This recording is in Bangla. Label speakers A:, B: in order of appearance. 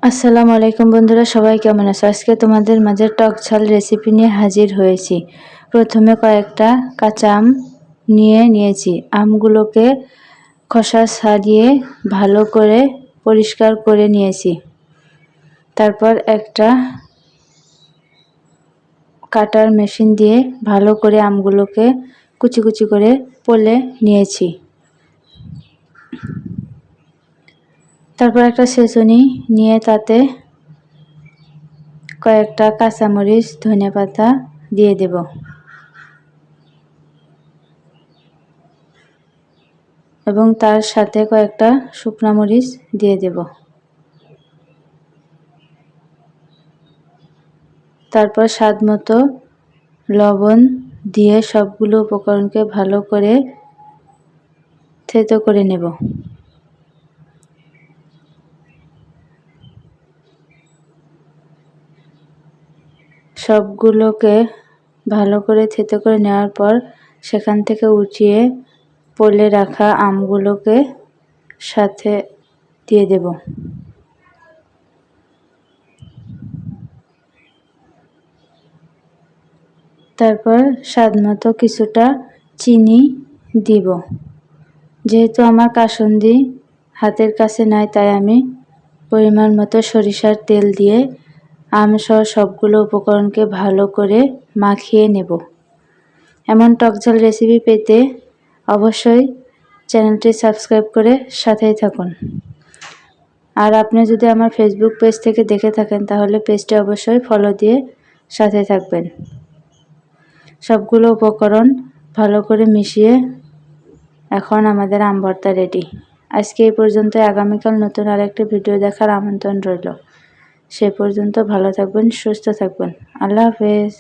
A: আসসালামু আলাইকুম বন্ধুরা, সবাই কেমন আছো? আজকে তোমাদের মাঝে টক ঝাল রেসিপি নিয়ে হাজির হয়েছি। প্রথমে কয়েকটা কাঁচা আম নিয়েছি। আমগুলোকে খোসা ছাড়িয়ে ভালো করে পরিষ্কার করে নিয়েছি। তারপর একটা কাটার মেশিন দিয়ে ভালো করে আমগুলোকে কুচি কুচি করে পলে নিয়েছি। তারপর একটা ছেঁচুনি নিয়ে তাতে কয়েকটা কাঁচামরিচ, ধনেপাতা দিয়ে দেব। এবং তার সাথে কয়েকটা শুকনা মরিচ দিয়ে দেব। তারপর স্বাদ মতো লবণ দিয়ে সবগুলো উপকরণকে ভালো করে থেতো করে নেব। সবগুলোকে ভালো করে থেতো করে নেওয়ার পর সেখান থেকে উঠিয়ে পলে রাখা আমগুলোকে সাথে দিয়ে দেব। তারপর স্বাদ মতো কিছুটা চিনি দিব। যেহেতু আমার কাসুন্দি হাতের কাছে নাই, তাই আমি পরিমাণ মতো সরিষার তেল দিয়ে আমসহ সবগুলো উপকরণকে ভালো করে মাখিয়ে নেব। এমন টকঝাল রেসিপি পেতে অবশ্যই চ্যানেলটি সাবস্ক্রাইব করে সাথেই থাকুন। আর আপনি যদি আমার ফেসবুক পেজ থেকে দেখে থাকেন তাহলে পেজটি অবশ্যই ফলো দিয়ে সাথে থাকবেন। সবগুলো উপকরণ ভালো করে মিশিয়ে এখন আমাদের আম ভর্তা রেডি। আজকে এই পর্যন্ত। আগামীকাল নতুন আরেকটি ভিডিও দেখার আমন্ত্রণ রইল। সে পর্যন্ত ভালো থাকবেন, সুস্থ থাকবেন। আল্লাহ হাফেজ।